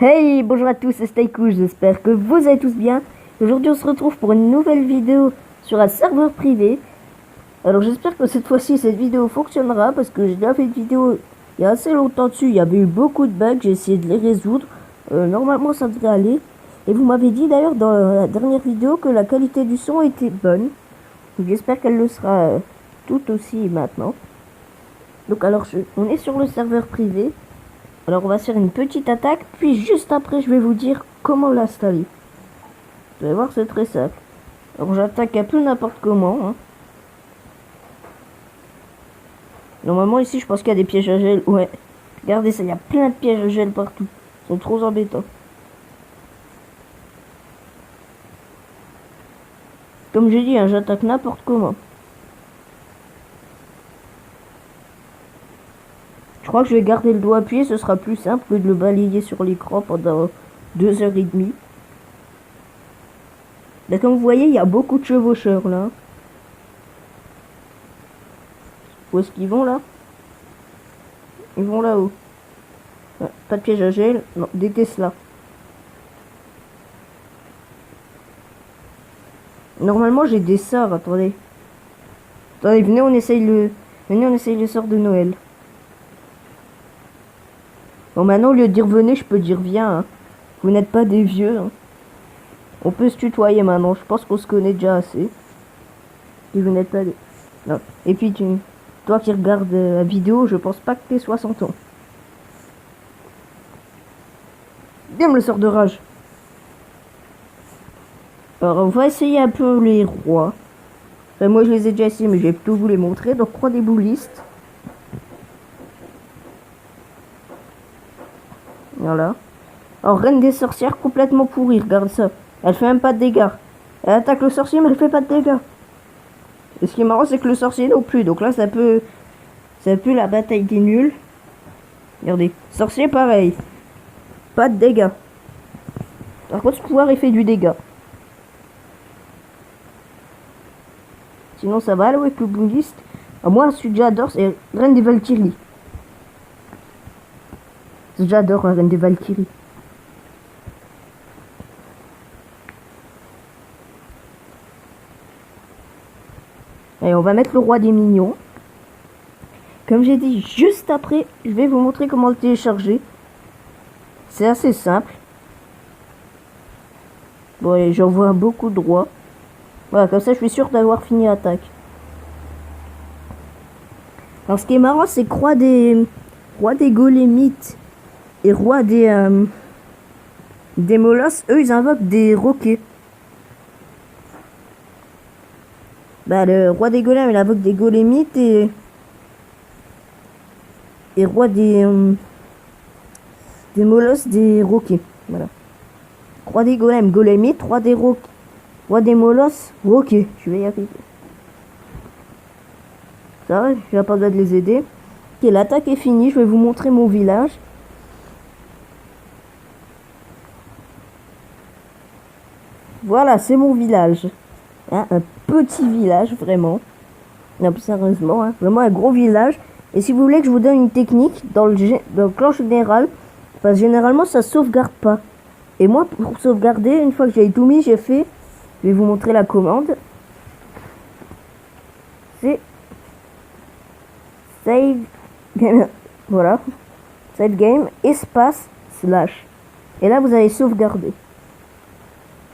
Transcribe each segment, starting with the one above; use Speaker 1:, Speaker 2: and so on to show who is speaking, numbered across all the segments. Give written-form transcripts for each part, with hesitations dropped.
Speaker 1: Hey, bonjour à tous, c'est Staycool, j'espère que vous allez tous bien. Aujourd'hui on se retrouve pour une nouvelle vidéo sur un serveur privé. Alors j'espère que cette fois-ci cette vidéo fonctionnera parce que j'ai déjà fait une vidéo il y a assez longtemps dessus. Il y avait eu beaucoup de bugs, j'ai essayé de les résoudre. Normalement ça devrait aller. Et vous m'avez dit d'ailleurs dans la dernière vidéo que la qualité du son était bonne. Donc j'espère qu'elle le sera tout aussi maintenant. Donc alors on est sur le serveur privé. Alors on va se faire une petite attaque, puis juste après je vais vous dire comment l'installer. Vous allez voir, c'est très simple. Alors j'attaque un peu n'importe comment. Hein. Normalement ici je pense qu'il y a des pièges à gel. Ouais, regardez ça, il y a plein de pièges à gel partout. Ils sont trop embêtants. Comme j'ai dit, hein, j'attaque n'importe comment. Je crois que je vais garder le doigt appuyé, ce sera plus simple que de le balayer sur l'écran pendant 2h30. Là, comme vous voyez, il y a beaucoup de chevaucheurs là. Où est-ce qu'ils vont là? Ils vont là-haut. Ouais, pas de piège à gel, non, des Tesla. Normalement j'ai des sorts, attendez. Attendez, venez on essaye le sort de Noël. Bon maintenant au lieu de dire venez, je peux dire viens. Hein. Vous n'êtes pas des vieux. Hein. On peut se tutoyer maintenant, je pense qu'on se connaît déjà assez. Et vous n'êtes pas des... Non. Et puis toi qui regardes la vidéo, je pense pas que t'aies 60 ans. Bien le sort de rage. Alors on va essayer un peu les rois. Enfin, moi je les ai déjà essayés mais je vais plutôt vous les montrer. Donc roi des boulistes. Voilà. Alors reine des sorcières complètement pourrie, regarde ça. Elle fait même pas de dégâts. Elle attaque le sorcier mais elle fait pas de dégâts. Et ce qui est marrant c'est que le sorcier non plus. Donc là ça peut la bataille des nuls. Regardez. Sorcier pareil. Pas de dégâts. Par contre ce pouvoir il fait du dégât. Sinon ça va aller avec le bouliste. Moi celui que j'adore c'est reine des Valkyries. J'adore la reine des Valkyries. Et on va mettre le roi des mignons. Comme j'ai dit juste après, je vais vous montrer comment le télécharger. C'est assez simple. Bon, et j'envoie beaucoup de rois. Voilà, comme ça je suis sûr d'avoir fini l'attaque. Alors ce qui est marrant, c'est que roi des golémites et roi des molosses, eux ils invoquent des roquets. Bah le roi des golems il invoque des golémites et roi des molosses des roquets. Voilà. Roi des golems golémites, roi des molosses roquets. Je vais y arriver. Ça va, je n'ai pas besoin de les aider. Ok, l'attaque est finie, je vais vous montrer mon village. Voilà, c'est mon village. Hein, un petit village, vraiment. Non, plus sérieusement, hein, vraiment un gros village. Et si vous voulez que je vous donne une technique, dans le clan général, parce que généralement ça sauvegarde pas. Et moi, pour sauvegarder, une fois que j'ai tout mis, j'ai fait, je vais vous montrer la commande. C'est save game, voilà, save game, espace, slash. Et là, vous allez sauvegarder.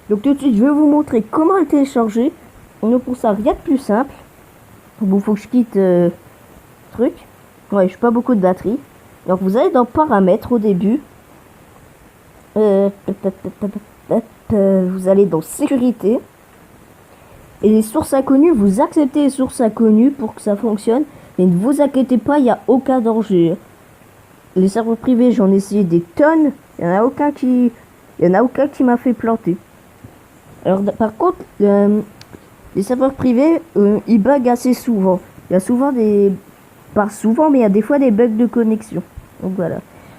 Speaker 1: Donc tout de suite, je vais vous montrer comment le télécharger. On a pour ça rien de plus simple. Bon, faut que je quitte truc. Ouais, je n'ai pas beaucoup de batterie. Donc vous allez dans paramètres au début. Vous allez dans sécurité. Et les sources inconnues, vous acceptez les sources inconnues pour que ça fonctionne. Mais ne vous inquiétez pas, il n'y a aucun danger. Les serveurs privés, j'en ai essayé des tonnes. Il n'y en a aucun qui m'a fait planter. Alors par contre, les serveurs privés, ils bug assez souvent. Il y a souvent pas souvent, mais il y a des fois des bugs de connexion. Donc voilà.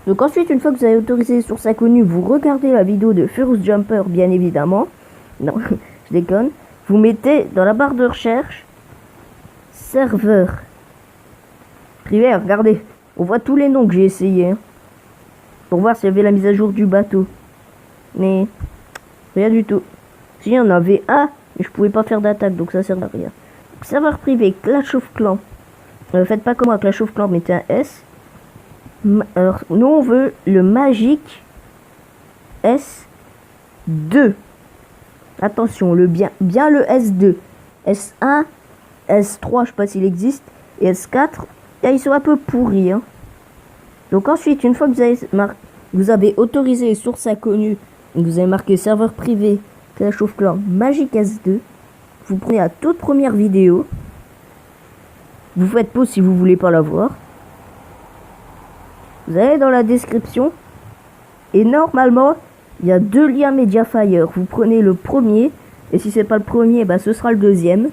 Speaker 1: Donc ensuite, une fois que vous avez autorisé les sources inconnues, vous regardez la vidéo de Furious Jumper, bien évidemment. Non, je déconne. Vous mettez dans la barre de recherche serveur privé. Regardez, on voit tous les noms que j'ai essayé. Hein. pour voir s'il y avait la mise à jour du bateau. Mais rien du tout. Si, il y en avait un, mais je pouvais pas faire d'attaque, donc ça sert à rien. Serveur privé, Clash of Clans. Faites pas comme moi, Clash of Clans, mettez un S. Alors, nous on veut le Magic S2. Attention, bien le S2. S1, S3, je sais pas s'il existe, et S4, là, ils sont un peu pourris. Hein. Donc ensuite, une fois que vous avez autorisé les sources inconnues, vous avez marqué serveur privé, Clash of Clans, Magic S2, vous prenez la toute première vidéo, vous faites pause si vous voulez pas la voir, vous allez dans la description, et normalement, il y a 2 liens Mediafire. Vous prenez le premier, et si c'est pas le premier, bah, ce sera le deuxième.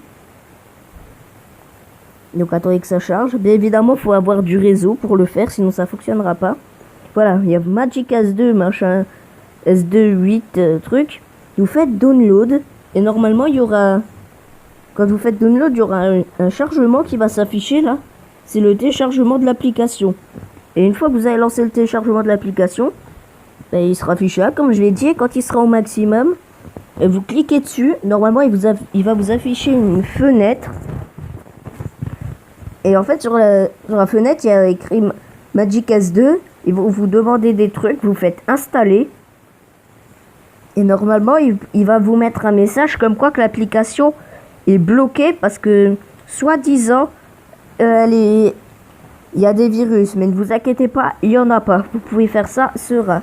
Speaker 1: Donc attendez que ça charge. Bien évidemment, il faut avoir du réseau pour le faire, sinon ça fonctionnera pas. Voilà, il y a Magic S2, machin, S2, 8, truc. Vous faites download, et normalement, il y aura... Quand vous faites download, il y aura un chargement qui va s'afficher là. C'est le téléchargement de l'application. Et une fois que vous avez lancé le téléchargement de l'application, ben, il sera affiché là, comme je l'ai dit, quand il sera au maximum, et vous cliquez dessus, normalement il va vous afficher une fenêtre. Et en fait sur la fenêtre, il y a écrit Magic S2, ils vont vous demander des trucs, vous faites installer. Et normalement, il va vous mettre un message comme quoi que l'application est bloquée parce que, soi-disant, il y a des virus. Mais ne vous inquiétez pas, il n'y en a pas. Vous pouvez faire ça serein.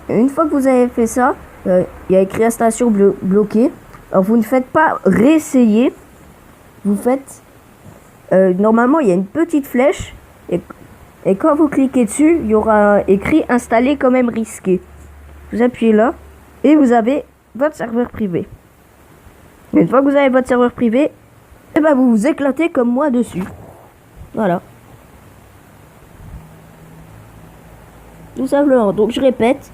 Speaker 1: Une fois que vous avez fait ça, il y a écrit installation bloquée. Alors vous ne faites pas réessayer. Vous faites... normalement, il y a une petite flèche. Et quand vous cliquez dessus, il y aura écrit installer quand même risqué. Vous appuyez là. Et vous avez votre serveur privé. Et une fois que vous avez votre serveur privé, et ben vous vous éclatez comme moi dessus. Voilà. Tout simplement. Donc je répète.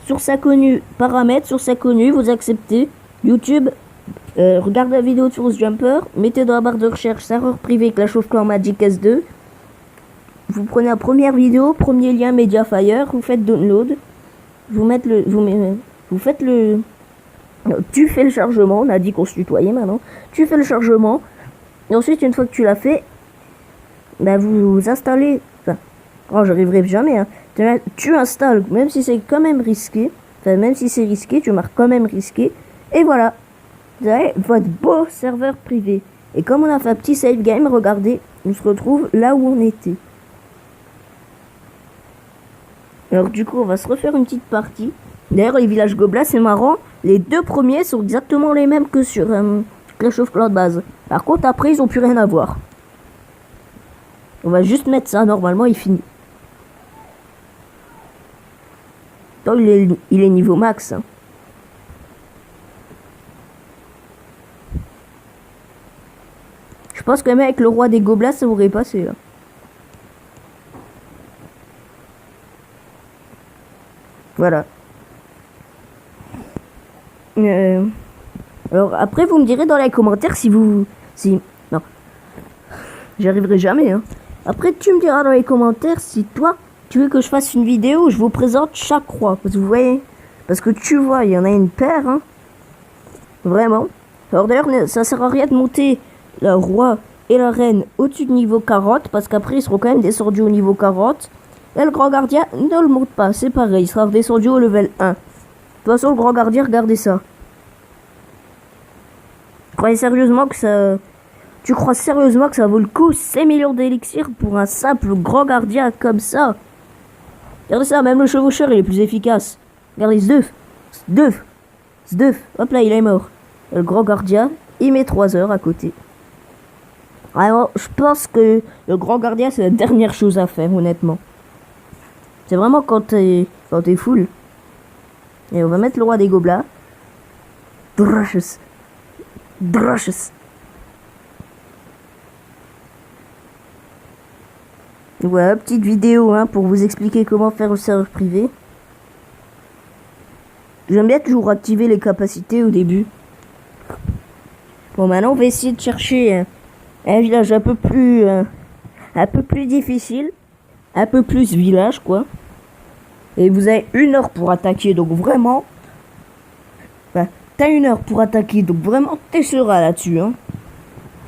Speaker 1: Source inconnue, paramètres, source inconnue, vous acceptez. YouTube, regardez la vidéo de Source Jumper. Mettez dans la barre de recherche serveur privé Clash of Clans Magic S2. Vous prenez la première vidéo, premier lien Mediafire, vous faites download. Vous faites le... Tu fais le chargement, on a dit qu'on se tutoyait maintenant. Tu fais le chargement. Et ensuite, une fois que tu l'as fait, bah vous installez... Enfin, oh, j'arriverai jamais, hein. Tu installes, même si c'est quand même risqué. Enfin, même si c'est risqué, tu marques quand même risqué. Et voilà. Vous avez votre beau serveur privé. Et comme on a fait un petit save game, regardez, on se retrouve là où on était. Alors du coup, on va se refaire une petite partie. D'ailleurs, les villages gobelins, c'est marrant. Les 2 premiers sont exactement les mêmes que sur Clash of Clans de base. Par contre, après, ils ont plus rien à voir. On va juste mettre ça, normalement, il finit. Donc, il est niveau max. Hein. Je pense que même avec le roi des gobelins, ça aurait passé, là. Voilà. Alors après vous me direz dans les commentaires si non, j'y arriverai jamais hein. Après tu me diras dans les commentaires si toi tu veux que je fasse une vidéo où je vous présente chaque roi, parce que vous voyez, parce que tu vois il y en a une paire hein. Vraiment. Alors d'ailleurs ça sert à rien de monter le roi et la reine au-dessus de niveau 40 parce qu'après ils seront quand même descendus au niveau 40 et le grand gardien ne le monte pas, c'est pareil, il sera descendu au level 1. De toute façon, le grand gardien, regardez ça. Croyez sérieusement que ça... Tu crois sérieusement que ça vaut le coup 5 millions d'élixirs pour un simple grand gardien comme ça? Regardez ça, même le chevaucheur, il est plus efficace. Regardez, Sdeuf. Hop là, il est mort. Le grand gardien, il met 3 heures à côté. Alors, je pense que le grand gardien, c'est la dernière chose à faire, honnêtement. C'est vraiment quand t'es full. Et on va mettre le roi des gobelins. Drushes. Voilà, petite vidéo hein, pour vous expliquer comment faire le serveur privé. J'aime bien toujours activer les capacités au début. Bon, maintenant on va essayer de chercher un village un peu plus difficile. Un peu plus village quoi. Et vous avez 1 heure pour attaquer, donc vraiment... Enfin, t'as 1 heure pour attaquer, donc vraiment t'es serein là-dessus, hein.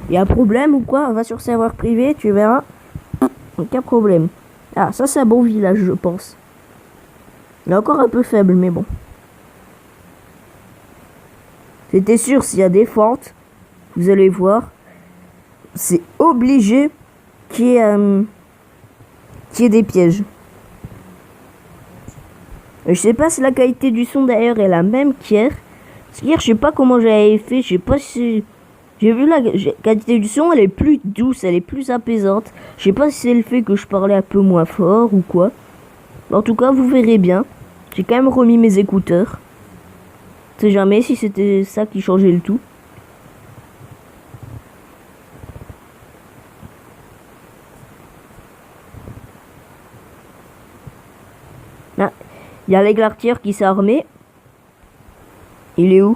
Speaker 1: Y a un problème ou quoi? Va sur serveur privé, tu verras. Aucun problème. Ah, ça c'est un bon village, je pense. Il est encore un peu faible, mais bon. J'étais sûr, s'il y a des fentes, vous allez voir, c'est obligé qu'il y ait des pièges. Je sais pas si la qualité du son d'ailleurs est la même qu'hier. Parce qu'hier, je sais pas comment j'avais fait, je sais pas si... J'ai vu la qualité du son, elle est plus douce, elle est plus apaisante. Je sais pas si c'est le fait que je parlais un peu moins fort ou quoi. En tout cas, vous verrez bien. J'ai quand même remis mes écouteurs. Je sais jamais si c'était ça qui changeait le tout. Ah, il y a l'églartière qui s'est armé. Il est où?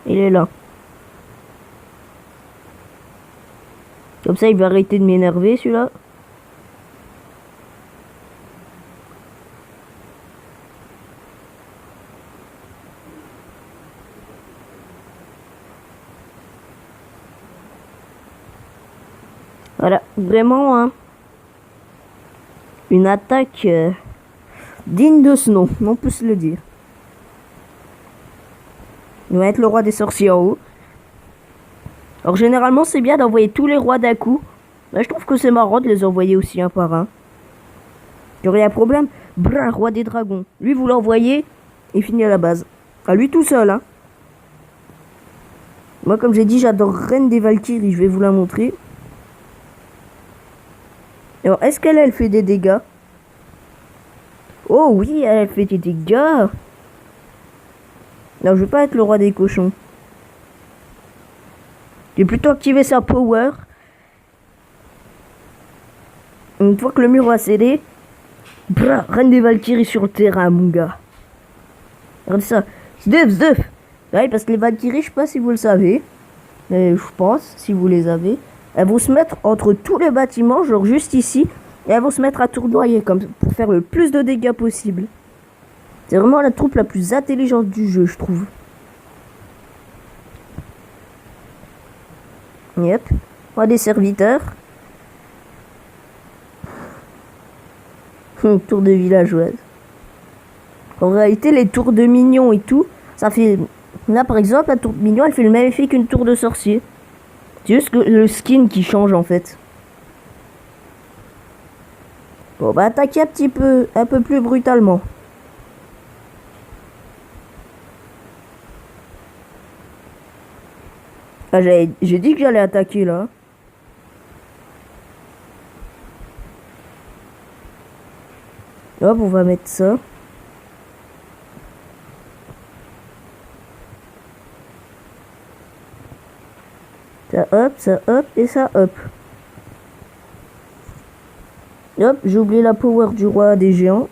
Speaker 1: Il est là. Comme ça, il va arrêter de m'énerver, celui-là. Voilà, vraiment, hein, une attaque digne de ce nom, on peut se le dire. Il va être le roi des sorciers en haut. Alors généralement, c'est bien d'envoyer tous les rois d'un coup. Mais je trouve que c'est marrant de les envoyer aussi un par un. Il y aurait un problème. Brun, roi des dragons. Lui, vous l'envoyez, il finit à la base. À lui tout seul, hein. Moi, comme j'ai dit, j'adore Reine des Valkyries. Je vais vous la montrer. Alors, est-ce qu'elle, elle fait des dégâts? Oh oui, elle fait des dégâts. Non, je veux pas être le roi des cochons. J'ai plutôt activé sa power. Une fois que le mur va céder, Reine des Valkyries sur le terrain, mon gars. Regardez ça. Zdef. Ouais, parce que les Valkyries, je sais pas si vous le savez. Mais je pense, si vous les avez. Elles vont se mettre entre tous les bâtiments, genre juste ici. Et elles vont se mettre à tournoyer comme pour faire le plus de dégâts possible. C'est vraiment la troupe la plus intelligente du jeu, je trouve. Yep. Roi des serviteurs. Tour de villageoise. En réalité, les tours de minions et tout, ça fait... Là, par exemple, la tour de mignon, elle fait le même effet qu'une tour de sorcier. C'est juste que le skin qui change, en fait. Bon, bah, attaquer un peu plus brutalement. Ah, j'ai dit que j'allais attaquer, là. Hop, on va mettre ça. Ça hop, et ça hop. Hop, j'ai oublié la power du roi des géants.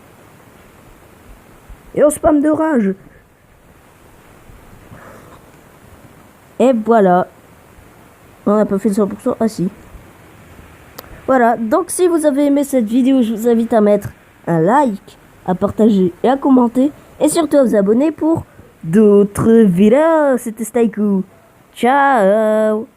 Speaker 1: Et on spam de rage. Et voilà. On n'a pas fait le 100%. Ah si. Voilà, donc si vous avez aimé cette vidéo, je vous invite à mettre un like, à partager et à commenter. Et surtout à vous abonner pour d'autres vidéos. C'était Staiku. Ciao.